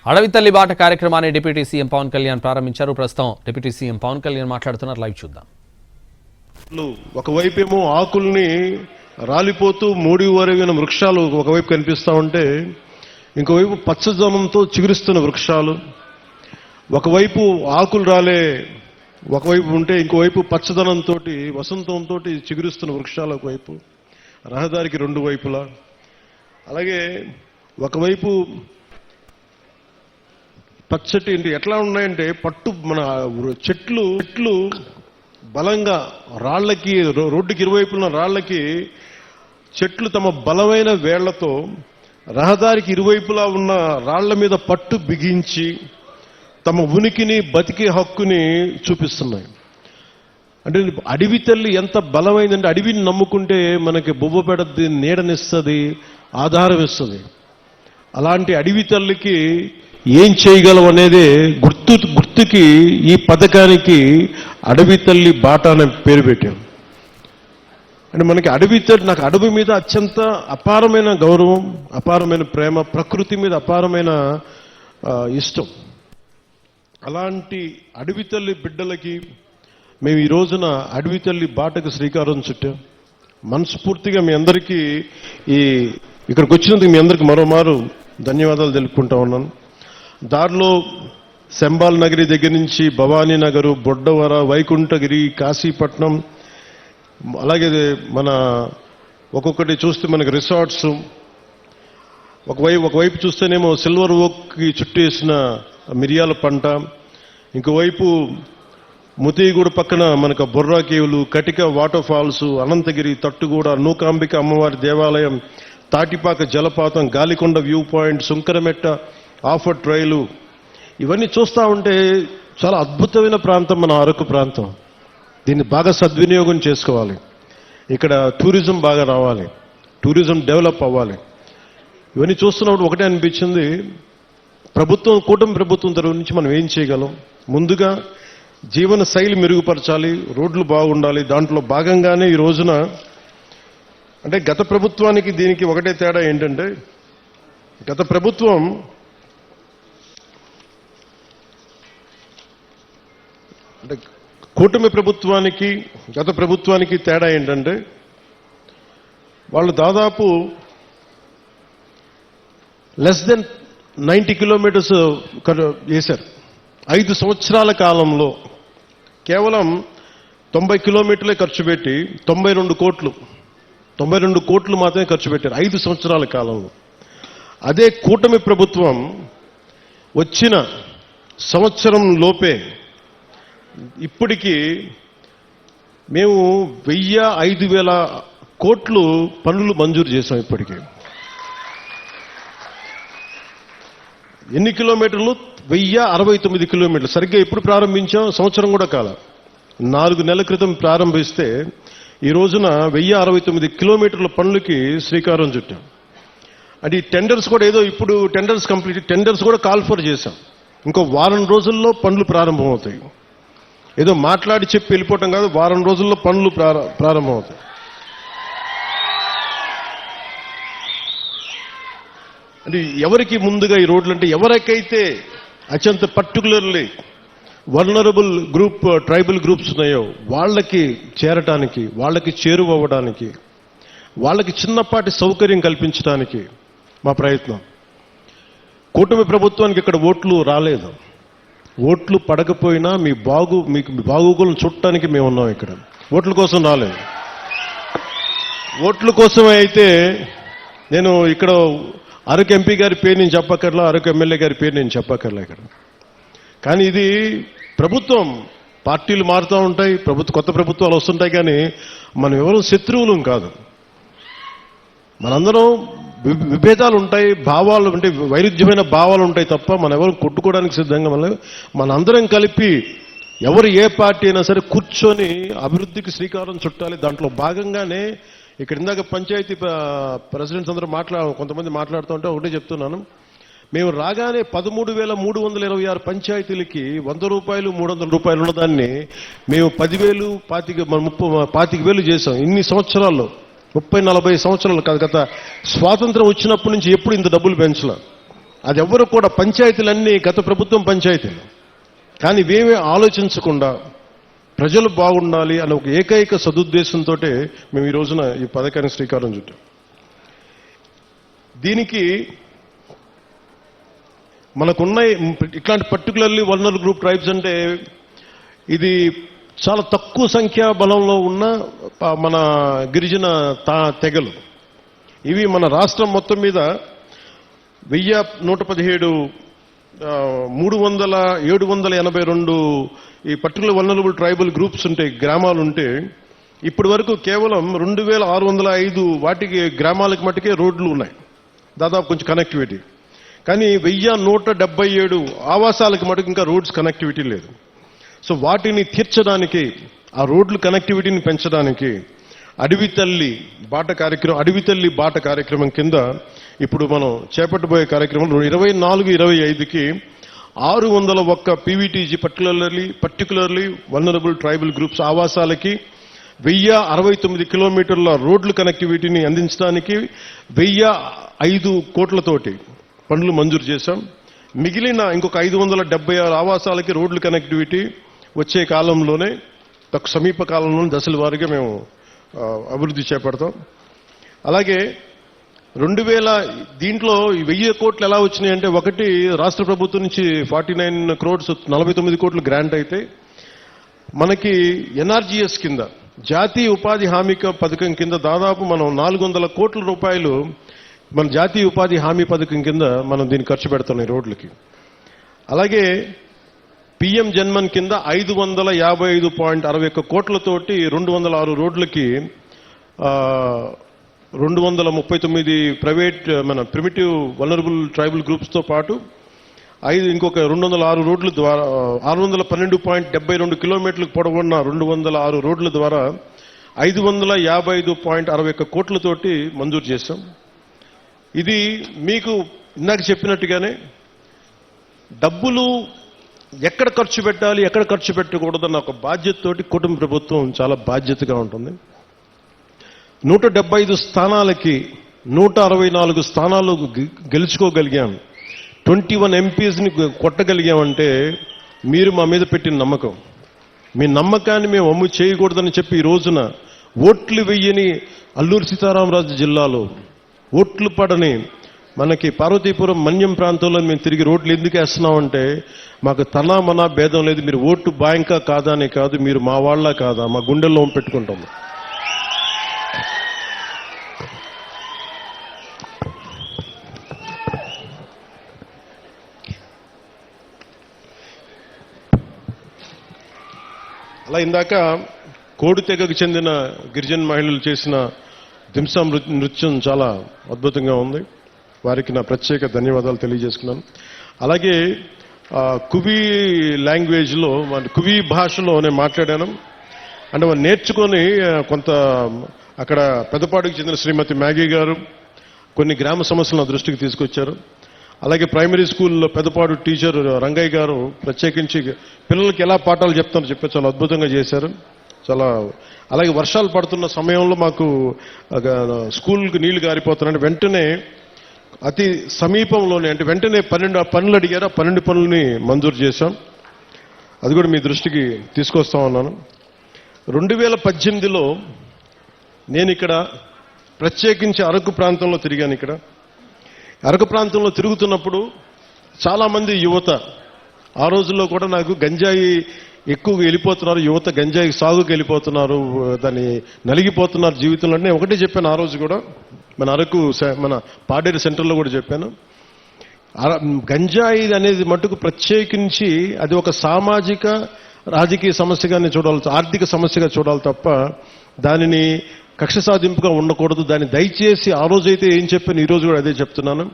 అడవి తల్లి బాట కార్యక్రమాన్ని డిప్యూటీ సీఎం పవన్ కళ్యాణ్ ప్రారంభించారు. ప్రస్తుతం డిప్యూటీ సీఎం పవన్ కళ్యాణ్ మాట్లాడుతున్నారు. లైవ్ చూద్దాం. ఒకవైపేమో ఆకుల్ని రాలిపోతూ మూడి వరిగిన వృక్షాలు ఒకవైపు కనిపిస్తూ ఉంటే, ఇంకోవైపు పచ్చదనంతో చిగురిస్తున్న వృక్షాలు, ఒకవైపు ఆకులు రాలే ఒకవైపు ఉంటే ఇంకోవైపు పచ్చదనంతో వసంతంతో చిగురిస్తున్న వృక్షాలు ఒకవైపు, రహదారికి రెండు వైపులా. అలాగే ఒకవైపు పచ్చటి ఎట్లా ఉన్నాయంటే పట్టు మన చెట్లు బలంగా రాళ్లకి, రోడ్డుకి ఇరువైపున రాళ్లకి చెట్లు తమ బలమైన వేళ్లతో రహదారికి ఇరువైపులా ఉన్న రాళ్ల మీద పట్టు బిగించి తమ ఉనికిని, బతికే హక్కుని చూపిస్తున్నాయి. అంటే అడవి తల్లి ఎంత బలమైందంటే, అడవిని నమ్ముకుంటే మనకి బొవ్వ పెడద్ది, నీడనిస్తుంది, ఆధారం ఇస్తుంది. అలాంటి అడవి తల్లికి ఏం చేయగలం అనేది గుర్తుకి ఈ పథకానికి అడవి తల్లి బాట అనే పేరు పెట్టాం. అంటే మనకి అడవి తల్లి, నాకు అడవి మీద అత్యంత అపారమైన గౌరవం, అపారమైన ప్రేమ, ప్రకృతి మీద అపారమైన ఇష్టం. అలాంటి అడవి తల్లి బిడ్డలకి మేము ఈ రోజున అడవి తల్లి బాటకు శ్రీకారం చుట్టాం. మనస్ఫూర్తిగా మీ అందరికీ ఇక్కడికి వచ్చినందుకు మీ అందరికీ మరోమారు ధన్యవాదాలు తెలుపుకుంటా ఉన్నాను. దారిలో శంబాల్ నగరి దగ్గర నుంచి భవానీ నగరు, బొడ్డవర, వైకుంఠగిరి, కాశీపట్నం, అలాగే మన ఒక్కొక్కటి చూస్తే మనకి రిసార్ట్స్, ఒకవైపు చూస్తేనేమో సిల్వర్ ఓక్కి చుట్టేసిన మిరియాల పంట, ఇంకోవైపు ముతిగూడ పక్కన మనకు బొర్రా కేవులు, కటిక వాటర్ ఫాల్స్, అనంతగిరి, తట్టుగూడ, నూకాంబిక అమ్మవారి దేవాలయం, తాటిపాక జలపాతం, గాలికొండ వ్యూ పాయింట్, సుంకరమెట్ట ఆఫర్ ట్రైలు, ఇవన్నీ చూస్తూ ఉంటే చాలా అద్భుతమైన ప్రాంతం మన అరకు ప్రాంతం. దీన్ని బాగా సద్వినియోగం చేసుకోవాలి. ఇక్కడ టూరిజం బాగా రావాలి, టూరిజం డెవలప్ అవ్వాలి. ఇవన్నీ చూస్తున్నప్పుడు ఒకటే అనిపించింది, కూటమి ప్రభుత్వం తరఫు నుంచి మనం ఏం చేయగలం. ముందుగా జీవన శైలి మెరుగుపరచాలి, రోడ్లు బాగుండాలి. దాంట్లో భాగంగానే ఈ రోజున అంటే గత ప్రభుత్వానికి దీనికి ఒకటే తేడా ఏంటంటే, గత ప్రభుత్వం అంటే కూటమి ప్రభుత్వానికి గత ప్రభుత్వానికి తేడా ఏంటంటే, వాళ్ళు దాదాపు లెస్ దెన్ 90 కిలోమీటర్స్ చేశారు. 5 సంవత్సరాల కాలంలో కేవలం 90 కిలోమీటర్లే ఖర్చు పెట్టి 92 కోట్లు మాత్రమే ఖర్చు పెట్టారు 5 సంవత్సరాల కాలంలో. అదే కూటమి ప్రభుత్వం వచ్చిన సంవత్సరం లోపే ఇప్పటికీ మేము 1000-5000 కోట్లు పనులు మంజూరు చేశాం. ఇప్పటికీ ఎన్ని కిలోమీటర్లు? 1069 కిలోమీటర్లు. సరిగ్గా ఎప్పుడు ప్రారంభించాం? సంవత్సరం కూడా కాల, 4 నెలల క్రితం ప్రారంభిస్తే ఈ రోజున 1069 కిలోమీటర్ల పనులకి శ్రీకారం చుట్టాం. అంటే ఈ టెండర్స్ కూడా ఏదో ఇప్పుడు టెండర్స్ కూడా కాల్ఫర్ చేశాం. ఇంకో వారం రోజుల్లో పనులు ప్రారంభమవుతాయి. ఏదో మాట్లాడి చెప్పి వెళ్ళిపోవటం కాదు, వారం రోజుల్లో పనులు ప్రారంభమవుతాయి. అంటే ఎవరికి ముందుగా ఈ రోడ్లు అంటే, ఎవరికైతే అత్యంత particularly vulnerable group, tribal groups ఉన్నాయో వాళ్ళకి చేరటానికి, వాళ్ళకి చేరువవ్వడానికి, వాళ్ళకి చిన్నపాటి సౌకర్యం కల్పించడానికి మా ప్రయత్నం. కూటమి ప్రభుత్వానికి ఇక్కడ ఓట్లు రాలేదు. ఓట్లు పడకపోయినా మీకు బాగోగులను చుట్టానికి మేము ఉన్నాం. ఇక్కడ ఓట్ల కోసం రాలేదు. ఓట్ల కోసమే అయితే నేను ఇక్కడ అరకు ఎంపీ గారి పేరు నేను చెప్పక్కర్లా, అరకు ఎమ్మెల్యే గారి పేరు నేను చెప్పక్కర్లా ఇక్కడ. కానీ ఇది ప్రభుత్వం, పార్టీలు మారుతూ ఉంటాయి, కొత్త ప్రభుత్వాలు వస్తుంటాయి, కానీ మనం ఎవరు శత్రువులం కాదు. మనందరం విభేదాలు ఉంటాయి, భావాలు అంటే వైరుధ్యమైన భావాలు ఉంటాయి తప్ప మనం ఎవరు కొట్టుకోవడానికి సిద్ధంగా మనందరం కలిపి ఎవరు ఏ పార్టీ అయినా సరే కూర్చొని అభివృద్ధికి శ్రీకారం చుట్టాలి. దాంట్లో భాగంగానే ఇక్కడ ఇందాక పంచాయతీ ప్రెసిడెంట్స్ అందరూ కొంతమంది మాట్లాడుతూ ఉంటే ఒకటే చెప్తున్నాను, మేము రాగానే 13,326 పంచాయతీలకి 100 రూపాయలు 300 రూపాయలు ఉన్నదాన్ని మేము 10,000, 25,000 చేశాం. ఇన్ని సంవత్సరాల్లో 30-40 సంవత్సరాలు కాదు, గత స్వాతంత్రం వచ్చినప్పటి నుంచి ఎప్పుడు ఇంత డబ్బులు పెంచలే. అది ఎవరు కూడా పంచాయతీలన్నీ గత ప్రభుత్వం పంచాయతీలు, కానీ ఇవేమీ ఆలోచించకుండా ప్రజలు బాగుండాలి అనే ఒక ఏకైక సదుద్దేశంతో మేము ఈ రోజున ఈ పథకానికి శ్రీకారం చుట్టాం. దీనికి మనకున్న ఇట్లాంటి పర్టికులర్లీ వల్నరబుల్ గ్రూప్ ట్రైబ్స్ అంటే ఇది చాలా తక్కువ సంఖ్యా బలంలో ఉన్న మన గిరిజన తెగలు. ఇవి మన రాష్ట్రం మొత్తం మీద 1117 782 ఈ పర్టికులర్ వల్నరబుల్ ట్రైబల్ గ్రూప్స్ ఉంటాయి, గ్రామాలు ఉంటే ఇప్పటి వరకు కేవలం 2605 వాటికి గ్రామాలకు మట్టుకే రోడ్లు ఉన్నాయి, దాదాపు కొంచెం కనెక్టివిటీ. కానీ 1177 ఆవాసాలకు మటుకు ఇంకా రోడ్స్ కనెక్టివిటీ లేదు. సో వాటిని తీర్చడానికి, ఆ రోడ్లు కనెక్టివిటీని పెంచడానికి అడవి తల్లి బాట కార్యక్రమం కింద ఇప్పుడు మనం చేపట్టబోయే కార్యక్రమం 24-25కి 601 PVTG particularly vulnerable tribal groups ఆవాసాలకి 1069 కిలోమీటర్ల రోడ్లు కనెక్టివిటీని అందించడానికి 1005 కోట్లతోటి పనులు మంజూరు చేశాం. మిగిలిన ఇంకొక 576 ఆవాసాలకి రోడ్లు కనెక్టివిటీ వచ్చే కాలంలోనే, సమీప కాలంలోనే దశల వారీగా మేము అభివృద్ధి చేపడతాం. అలాగే 2000 దీంట్లో 1000 కోట్లు ఎలా వచ్చినాయంటే, ఒకటి రాష్ట్ర ప్రభుత్వం నుంచి 49 crores 49 కోట్లు గ్రాంట్ అయితే, మనకి ఎన్ఆర్జీఎస్ కింద జాతీయ ఉపాధి హామీ పథకం కింద దాదాపు మనం 400 కోట్ల రూపాయలు మన జాతీయ ఉపాధి హామీ పథకం కింద మనం దీన్ని ఖర్చు పెడుతున్నాం ఈ రోడ్లకి. అలాగే పిఎం జన్మన్ కింద 555.61 కోట్లతోటి 206 రోడ్లకి 239 ప్రైవేట్ మన ప్రిమిటివ్ వల్నరబుల్ ట్రైబల్ గ్రూప్స్తో పాటు ఇంకొక 206 రోడ్ల ద్వారా 612.72 కిలోమీటర్లకు పొడవున్న 206 రోడ్ల ద్వారా 555.61 కోట్లతోటి మంజూరు చేశాం. ఇది మీకు ఇందాక చెప్పినట్టుగానే డబ్బులు ఎక్కడ ఖర్చు పెట్టాలి, ఎక్కడ ఖర్చు పెట్టకూడదన్న ఒక బాధ్యతతోటి కుటుంబ ప్రభుత్వం చాలా బాధ్యతగా ఉంటుంది. 175 స్థానాలకి 164 స్థానాలు గెలుచుకోగలిగాం. 21 ఎంపీస్ని కొట్టగలిగామంటే మీరు మా మీద పెట్టిన నమ్మకం. మీ నమ్మకాన్ని మేము అమ్ము చేయకూడదని చెప్పి ఈ రోజున ఓట్లు వెయ్యని అల్లూరు సీతారామరాజు జిల్లాలో ఓట్లు పడని మనకి పార్వతీపురం మన్యం ప్రాంతంలో మేము తిరిగి రోడ్లు ఎందుకు వేస్తున్నామంటే, మాకు తనా మనా భేదం లేదు, మీరు ఓటు బ్యాంకా కాదా అని కాదు, మీరు మా వాళ్ళ కాదా, మా గుండెల్లో పెట్టుకుంటాము. అలా ఇందాక కోడి తెగకు చెందిన గిరిజన మహిళలు చేసిన దింసా నృత్యం చాలా అద్భుతంగా ఉంది. వారికి నా ప్రత్యేక ధన్యవాదాలు తెలియజేసుకున్నాను. అలాగే కువి లాంగ్వేజ్లో, కువి భాషలో నేను మాట్లాడాను. అంటే మనం నేర్చుకొని కొంత అక్కడ పెద్దపాడుకు చెందిన శ్రీమతి మ్యాగీ గారు కొన్ని గ్రామ సమస్యలను నా దృష్టికి తీసుకొచ్చారు. అలాగే ప్రైమరీ స్కూల్లో పెద్దపాడు టీచర్ రంగయ్య గారు ప్రత్యేకించి పిల్లలకి ఎలా పాఠాలు చెప్తారో చెప్పి చాలా అద్భుతంగా చేశారు. చాలా అలాగే వర్షాలు పడుతున్న సమయంలో మాకు స్కూల్కి నీళ్లు గారిపోతున్నాయంటే వెంటనే అతి సమీపంలోనే, అంటే వెంటనే 12 పనులు అడిగారు. ఆ 12 పనులని మంజూరు చేశాం. అది కూడా మీ దృష్టికి తీసుకొస్తా ఉన్నాను. 2018లో నేను ఇక్కడ ప్రత్యేకించి అరకు ప్రాంతంలో తిరిగాను. ఇక్కడ అరకు ప్రాంతంలో తిరుగుతున్నప్పుడు చాలామంది యువత, ఆ రోజుల్లో కూడా నాకు గంజాయి ఎక్కువగా వెళ్ళిపోతున్నారు, యువత గంజాయి సాగుకి వెళ్ళిపోతున్నారు, దాన్ని నలిగిపోతున్నారు జీవితంలో. నేను ఒకటే చెప్పాను ఆ రోజు కూడా, మన అరకు మన పాడేరు సెంటర్లో కూడా చెప్పాను. గంజాయి అనేది మటుకు ప్రత్యేకించి అది ఒక సామాజిక రాజకీయ సమస్యగానే చూడాలి, ఆర్థిక సమస్యగా చూడాలి తప్ప దానిని కక్ష సాధింపుగా ఉండకూడదు. దాన్ని దయచేసి ఆ రోజైతే ఏం చెప్పాను, ఈరోజు కూడా అదే చెప్తున్నాను.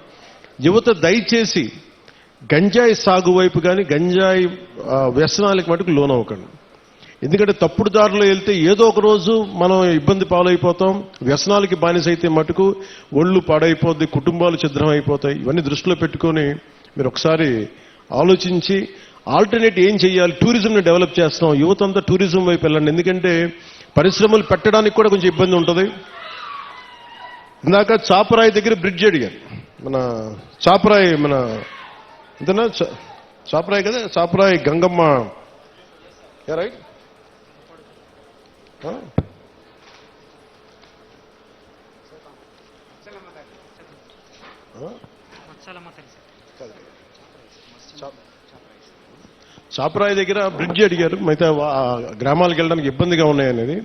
యువత దయచేసి గంజాయి సాగు వైపు కానీ గంజాయి వ్యసనాలకు మటుకు లోనవ్వకండి. ఎందుకంటే తప్పుడు దారిలో వెళ్తే ఏదో ఒక రోజు మనం ఇబ్బంది పాలైపోతాం. వ్యసనాలకి బానిసైతే మటుకు ఒళ్ళు పాడైపోద్ది, కుటుంబాలు ఛిద్రం అయిపోతాయి. ఇవన్నీ దృష్టిలో పెట్టుకొని మీరు ఒకసారి ఆలోచించి ఆల్టర్నేట్ ఏం చేయాలి. టూరిజంని డెవలప్ చేస్తున్నాం, యువత అంతా టూరిజం వైపు వెళ్ళండి. ఎందుకంటే పరిశ్రమలు పెట్టడానికి కూడా కొంచెం ఇబ్బంది ఉంటుంది. ఇందాక చాపరాయి దగ్గర బ్రిడ్జ్ అడిగాను. మన చాపరాయి మన ఇంతనా చాపరాయి కదా, చాపరాయి గంగమ్మ రైట్. చాపరాయి దగ్గర బ్రిడ్జి అడిగారు, మిగతా గ్రామాలకు వెళ్ళడానికి ఇబ్బందిగా ఉన్నాయనేది.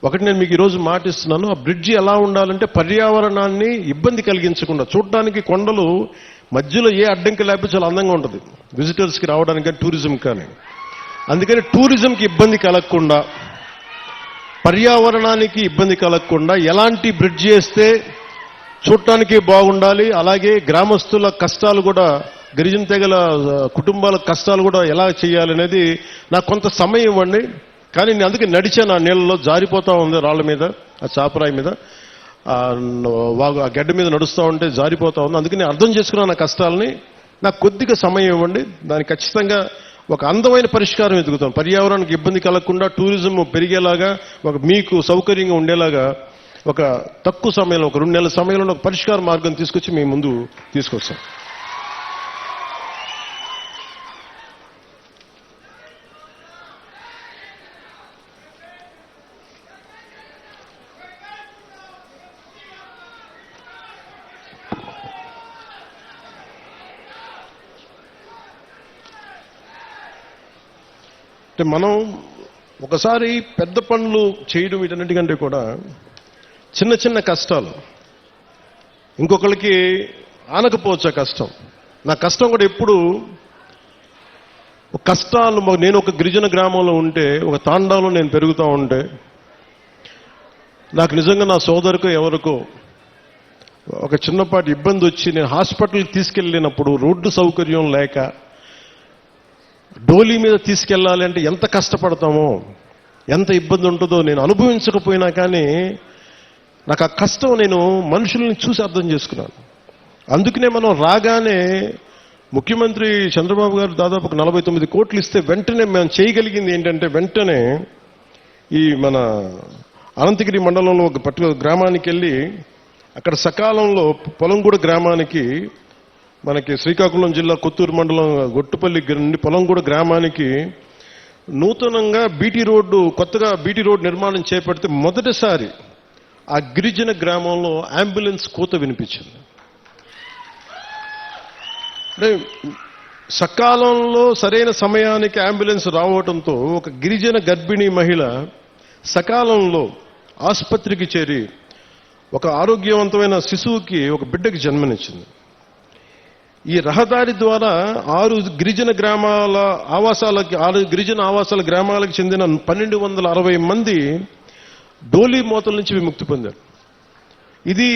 ఒకటి నేను మీకు ఈరోజు మాటిస్తున్నాను, ఆ బ్రిడ్జి ఎలా ఉండాలంటే పర్యావరణాన్ని ఇబ్బంది కలిగించకుండా, చూడటానికి కొండలు మధ్యలో ఏ అడ్డంకి లేకపోతే చాలా అందంగా ఉంటుంది విజిటర్స్కి రావడానికి కానీ టూరిజం కానీ. అందుకని టూరిజంకి ఇబ్బంది కలగకుండా, పర్యావరణానికి ఇబ్బంది కలగకుండా ఎలాంటి బ్రిడ్జి వేస్తే చూడటానికి బాగుండాలి, అలాగే గ్రామస్తుల కష్టాలు కూడా, గిరిజన తెగల కుటుంబాల కష్టాలు కూడా ఎలా చేయాలనేది నాకు కొంత సమయం ఇవ్వండి. కానీ నేను అందుకే నడిచాను, ఆ నీళ్ళలో జారిపోతూ ఉంది, రాళ్ళ మీద, ఆ చాపరాయి మీద, ఆ గడ్డ మీద నడుస్తూ ఉంటే జారిపోతూ ఉంది. అందుకని నేను అర్థం చేసుకున్నాను నా కష్టాలని. నాకు కొద్దిగా సమయం ఇవ్వండి, దానికి ఖచ్చితంగా ఒక అందమైన పరిష్కారం వెతుకుతాం. పర్యావరణానికి ఇబ్బంది కలగకుండా, టూరిజం పెరిగేలాగా, మీకు సౌకర్యంగా ఉండేలాగా ఒక తక్కువ సమయంలో, ఒక 2 నెలల సమయంలో ఒక పరిష్కార మార్గం తీసుకొచ్చి మీ ముందు తీసుకొస్తాం. అంటే మనం ఒకసారి పెద్ద పనులు చేయడం వీటన్నిటికంటే కూడా చిన్న చిన్న కష్టాలు, ఇంకొకరికి ఆనకపోవచ్చు ఆ కష్టం. నా కష్టం కూడా ఎప్పుడు కష్టాలు, నేను ఒక గిరిజన గ్రామంలో ఉంటే, ఒక తాండాలో నేను పెరుగుతూ ఉంటే, నాకు నిజంగా నా సోదరుకో ఎవరికో ఒక చిన్నపాటి ఇబ్బంది వచ్చి నేను హాస్పిటల్కి తీసుకెళ్ళినప్పుడు రోడ్డు సౌకర్యం లేక డోలీ మీద తీసుకెళ్ళాలి అంటే ఎంత కష్టపడతామో, ఎంత ఇబ్బంది ఉంటుందో నేను అనుభవించకపోయినా కానీ నాకు ఆ కష్టం నేను మనుషుల్ని చూసి అర్థం చేసుకున్నాను. అందుకనే మనం రాగానే ముఖ్యమంత్రి చంద్రబాబు గారు దాదాపు 49 కోట్లు ఇస్తే వెంటనే మేము చేయగలిగింది ఏంటంటే, వెంటనే ఈ మన అనంతగిరి మండలంలో ఒక పర్టికులర్ గ్రామానికి వెళ్ళి అక్కడ సకాలంలో పొలంగూడ గ్రామానికి, మనకి శ్రీకాకుళం జిల్లా కొత్తూరు మండలం గొట్టుపల్లి నుండి పొలంగూడ గ్రామానికి నూతనంగా బీటీ రోడ్డు, కొత్తగా బీటీ రోడ్డు నిర్మాణం చేపడితే మొదటిసారి ఆ గిరిజన గ్రామంలో అంబులెన్స్ కూత వినిపించింది. అంటే సకాలంలో సరైన సమయానికి అంబులెన్స్ రావడంతో ఒక గిరిజన గర్భిణీ మహిళ సకాలంలో ఆసుపత్రికి చేరి ఒక ఆరోగ్యవంతమైన శిశువుకి, ఒక బిడ్డకి జన్మనిచ్చింది. ఈ రహదారి ద్వారా 6 గిరిజన ఆవాసాల గ్రామాలకు చెందిన 1260 మంది డోలీ మోతల నుంచి విముక్తి పొందారు. ఇది